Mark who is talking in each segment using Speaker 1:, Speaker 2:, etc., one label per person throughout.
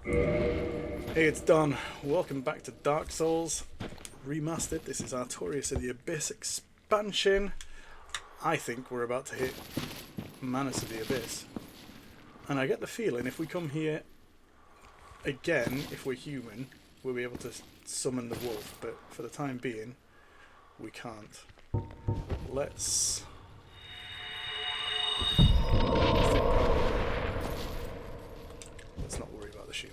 Speaker 1: Hey, it's Don. Welcome back to Dark Souls Remastered. This is Artorias of the Abyss expansion. I think we're about to hit Manus of the Abyss. And I get the feeling if we come here again, if we're human, we'll be able to summon the wolf. But for the time being, we can't. Let's not worry about the shield.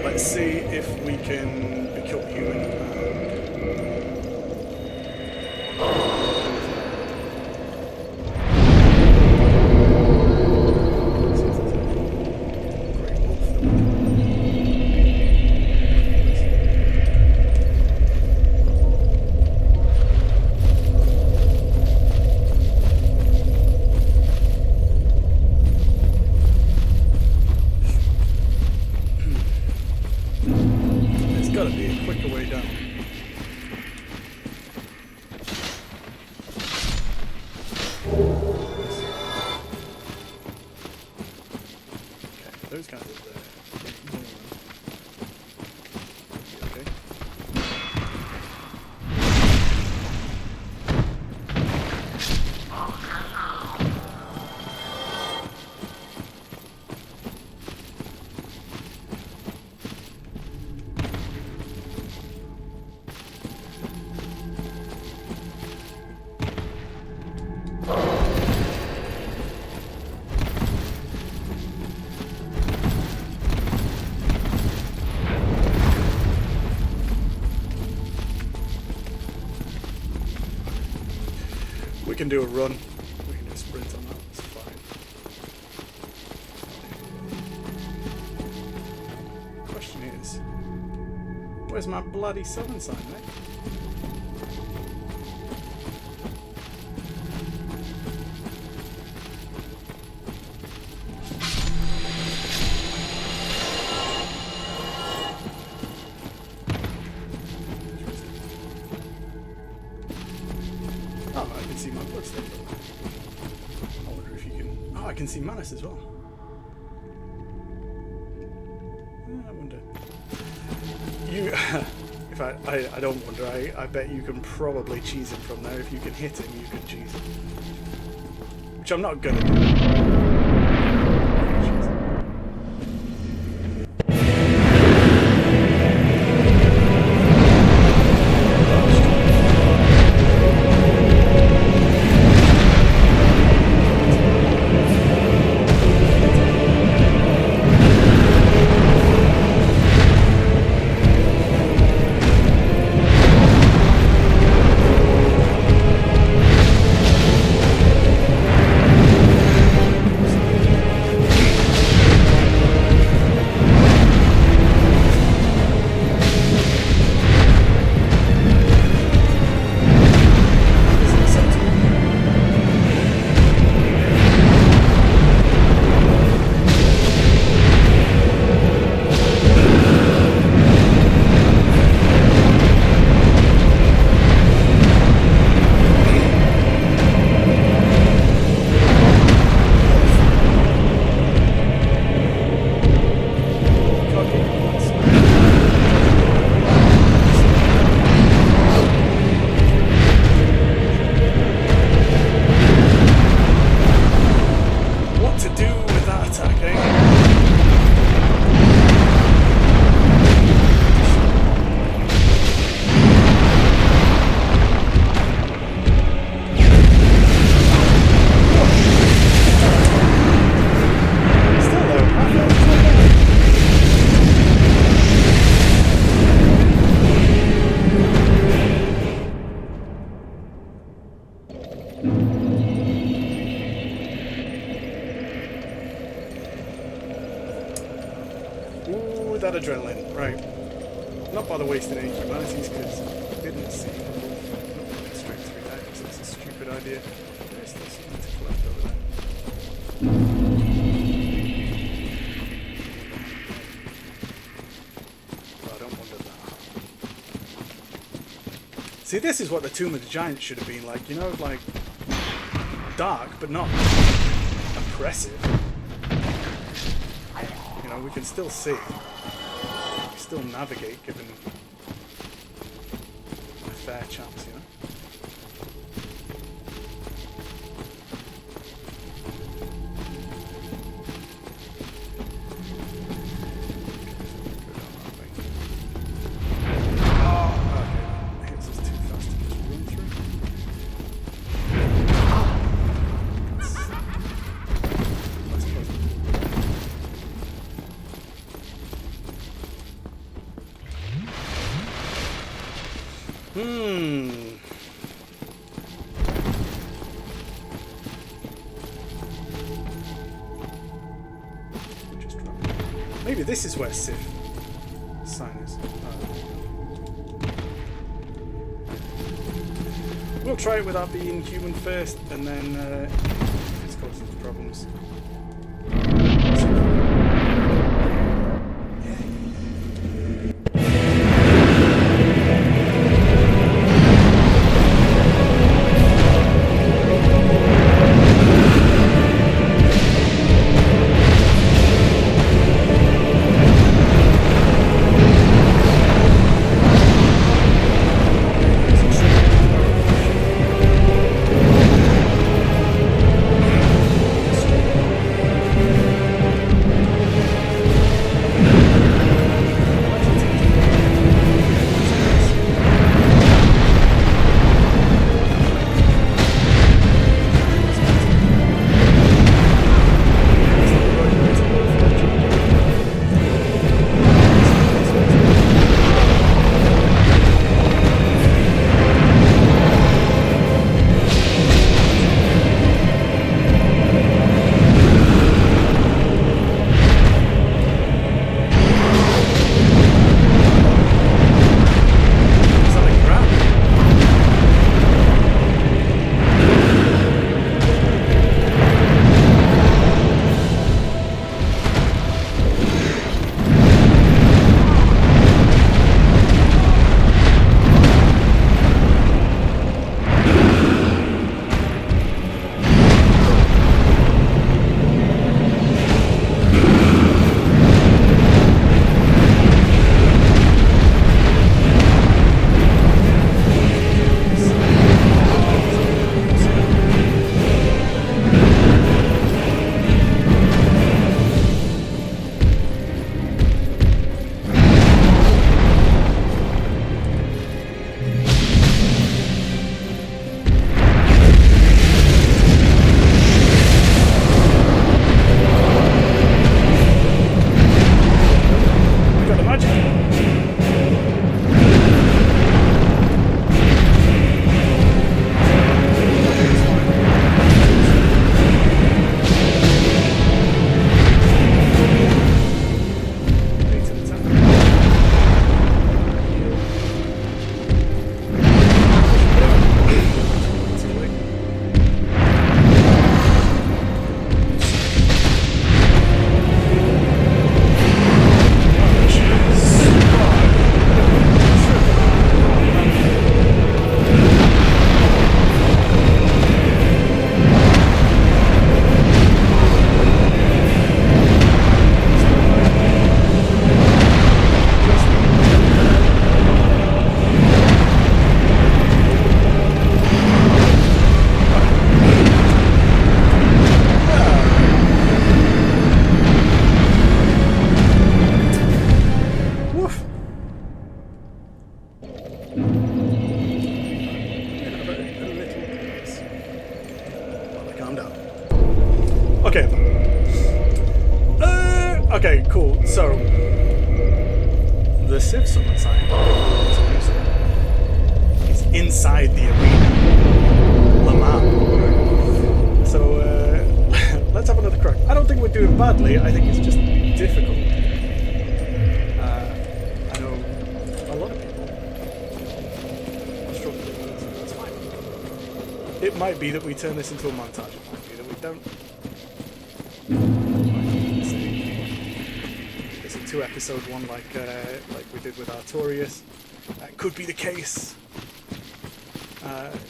Speaker 1: Let's see if we can become human. There's got to be a quicker way down. Okay, those guys are there. Okay. We can do a run. We can do a sprint on that. It's fine. Where's my bloody summon sign, mate? Oh, I can see my bloodstone. I wonder if you can... Oh, I can see Manus as well. I wonder... You... If I don't wonder, I bet you can probably cheese him from there. If you can hit him, you can cheese him. Which I'm not gonna do. Ooh, that adrenaline. Right. Not bother wasting any humanities because I didn't see straight through that because that's a stupid idea. There's still something to collect over there. But I don't wonder that. See, this is what the Tomb of the Giants should have been like, you know, like dark but not oppressive. You know, we can still see. We can still navigate given a fair chance, you know. Maybe this is where Sif sign is. We'll try it without being human first, and then if it's causing problems. Okay, cool. So the Civ Summit sign is inside the arena. Le Mans, right? So let's have another crack. I don't think we're doing badly. I think it's just difficult. I know a lot of people struggle with it, so that's fine. It might be that we turn this into a montage. It might be that we don't. It's a 2-episode one like we did with Artorias. That could be the case.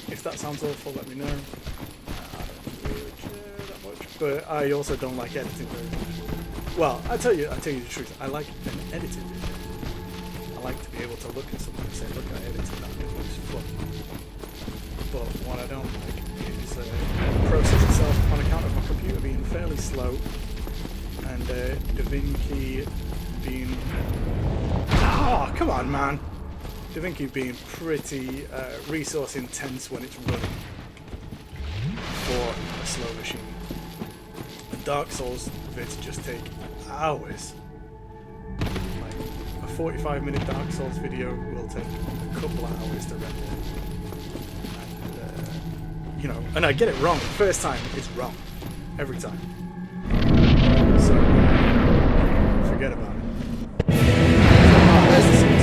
Speaker 1: If that sounds awful, let me know. I don't really care that much, but I also don't like editing very much. Well, I tell you the truth. I like an edited video. I like to be able to look at something and say, "Look, I edited that. It looks fun." But what I don't like is the process itself, on account of my computer being fairly slow and DaVinci being... Oh, come on, man! DaVinci being pretty resource intense when it's running for a slow machine. And Dark Souls vids just take hours. Like a 45-minute Dark Souls video will take a couple of hours to render. And, you know, and I get it wrong. First time, it's wrong. Every time. So, forget about it. There's the scene.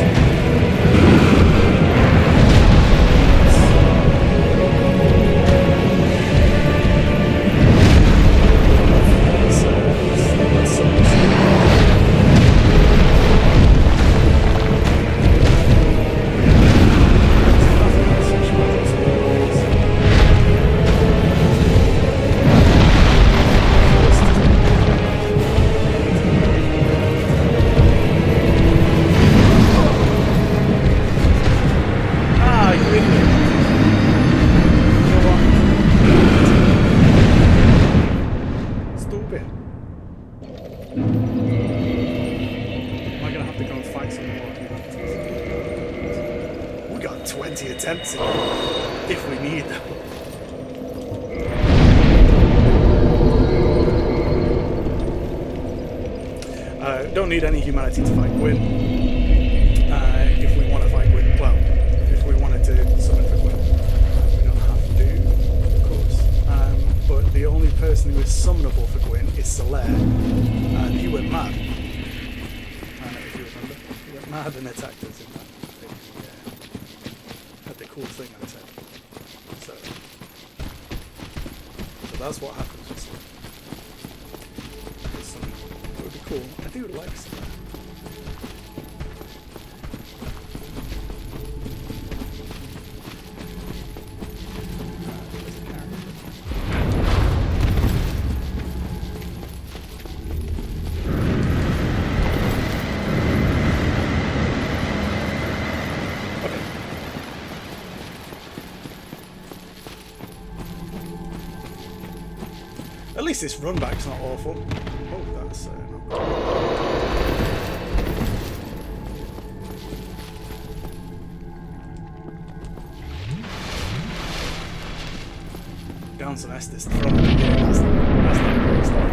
Speaker 1: Attempts if we need them. Don't need any humanity to fight Gwyn. If we want to fight Gwyn, well, if we wanted to summon for Gwyn, we don't have to, of course. But the only person who is summonable for Gwyn is Solaire, and he went mad. If you remember, he went mad and attacked us in that. Cool thing I said. So that's what happens with some. It would be cool. I do like some. At least this run back's not awful. Oh, that's not good. Down some Estes from the beginning. That's not a great start.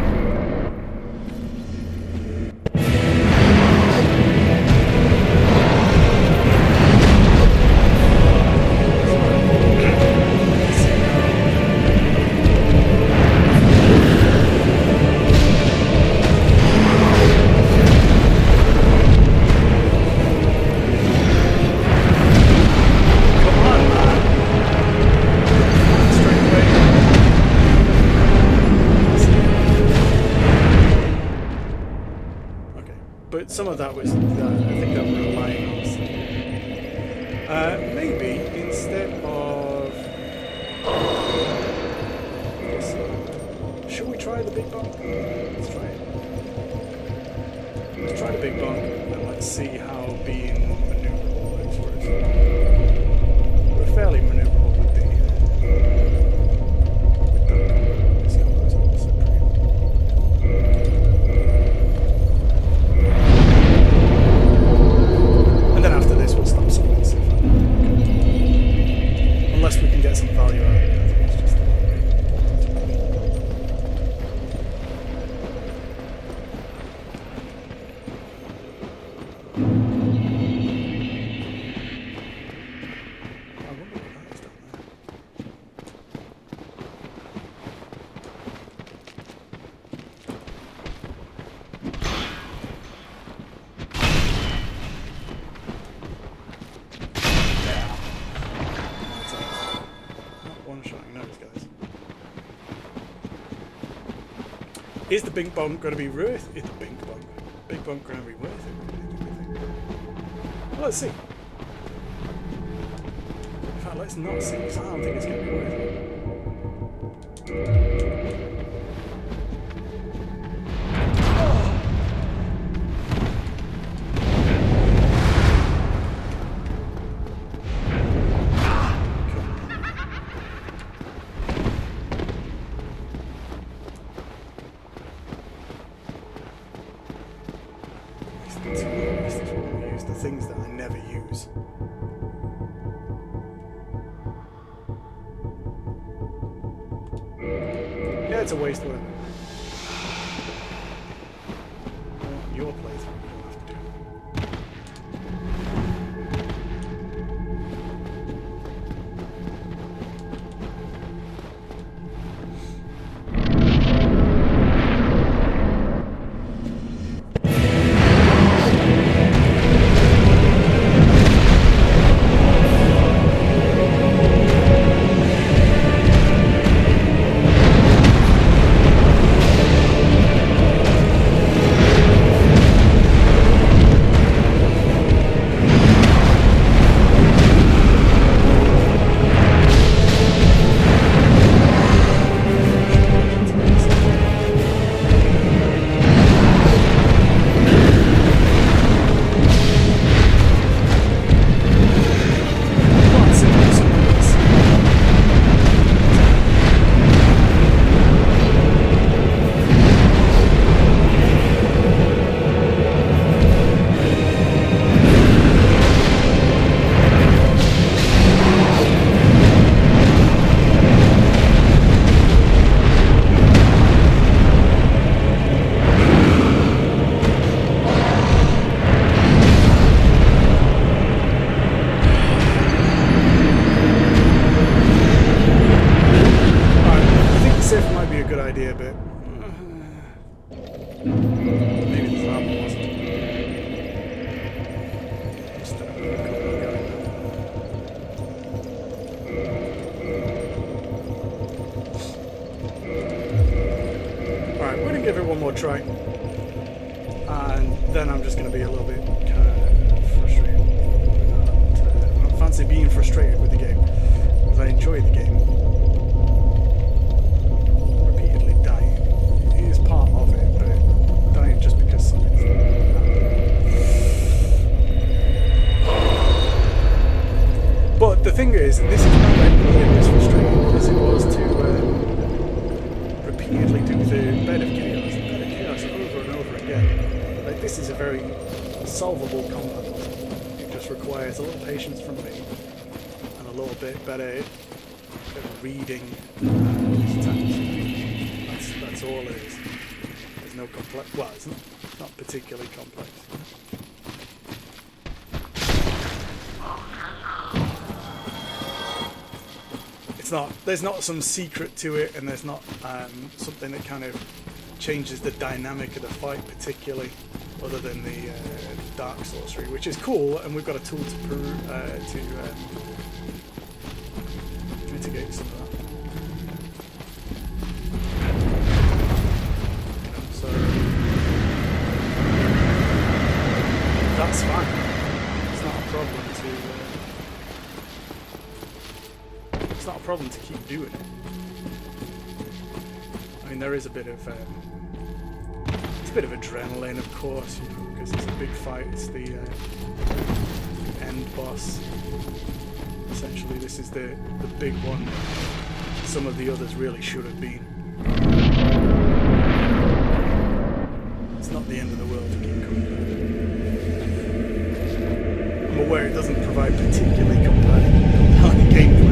Speaker 1: Some of that was, I think that we're relying on something. Maybe instead of... Should we try the big bunk? Let's try it. Let's try the big bunk and let's see how being maneuverable works for us. We're fairly maneuverable with the... Let's see how those also unless we can get some value out of it, I think it's just Is the big bump going to be worth it? The big bump. Big bump going to be worth it? Well, let's see. In fact, let's not see, because I don't think it's going to be worth it. The things that I never use. Yeah, it's a waste, whatever. Your playthrough, you don't have to do. Give it one more try, and then I'm just going to be a little bit kind of frustrated. I don't fancy being frustrated with the game, because I enjoy the game. Repeatedly dying is part of it, but dying just because something's happening. But the thing is, this is not like nearly as frustrating as it was to repeatedly do the bed of chaos over and over again. Like, this is a very solvable combat. It just requires a little patience from me and a little bit better reading these attacks. That's all it is. There's no complex. Well, it's not particularly complex. There's not some secret to it, and there's not something that kind of changes the dynamic of the fight particularly, other than the dark sorcery, which is cool, and we've got a tool to mitigate some of that. So that's fine. It's not a problem to. It's not a problem to keep doing it. I mean, there is a bit of adrenaline, of course, you know, because it's a big fight. It's the end boss. Essentially, this is the big one. Some of the others really should have been. It's not the end of the world to keep coming back. I'm aware it doesn't provide particularly compelling gameplay.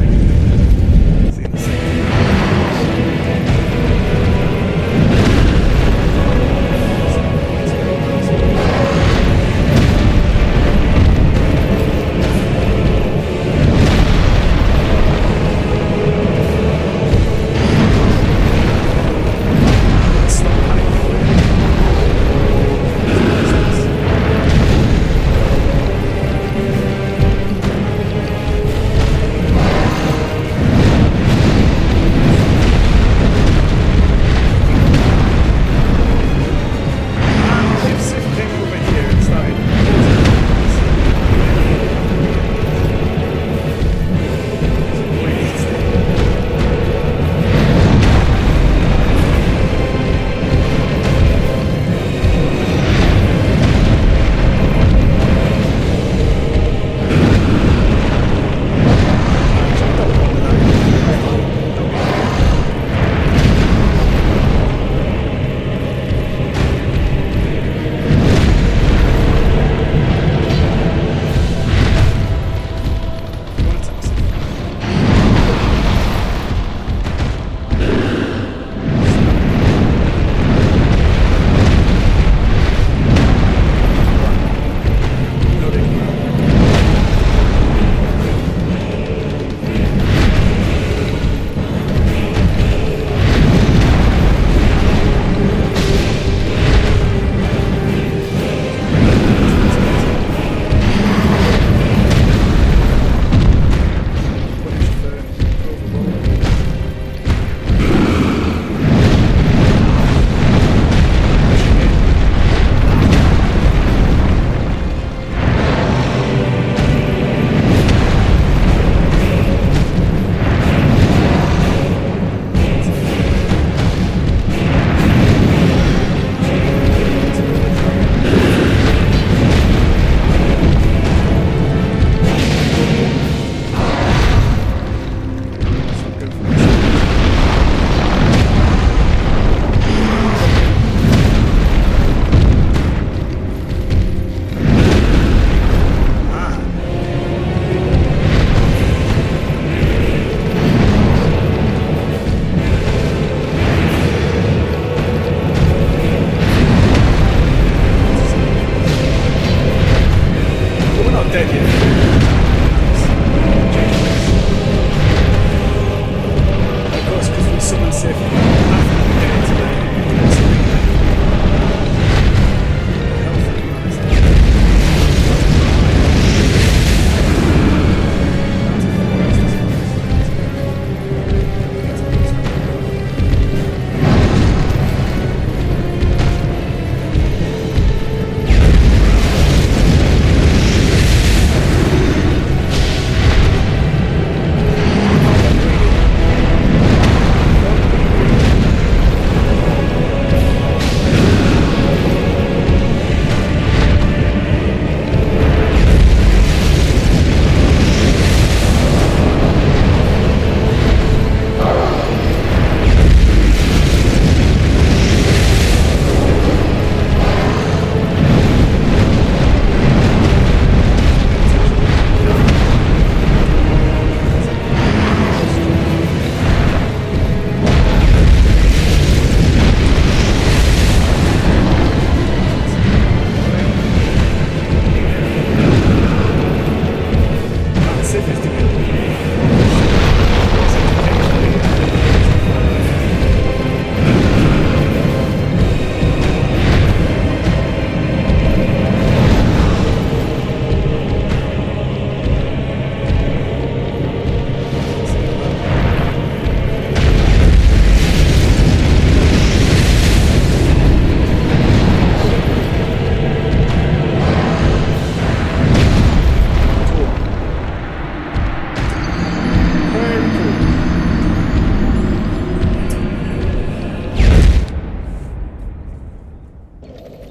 Speaker 1: dead yet. Of course, because we summoned Sif after the day today.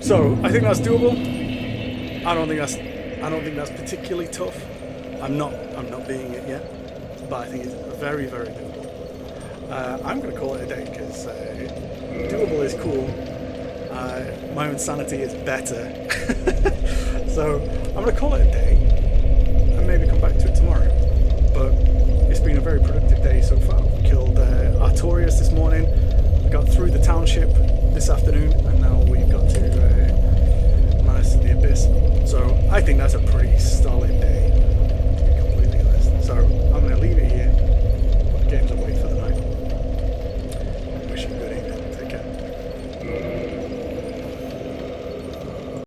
Speaker 1: So I think that's doable. I don't think that's particularly tough. I'm not being it yet, but I think it's very, very doable. I'm going to call it a day because doable is cool. My own sanity is better. So I'm going to call it a day and maybe come back to it tomorrow. But it's been a very productive day so far. We killed Artorias this morning. We got through the township this afternoon, and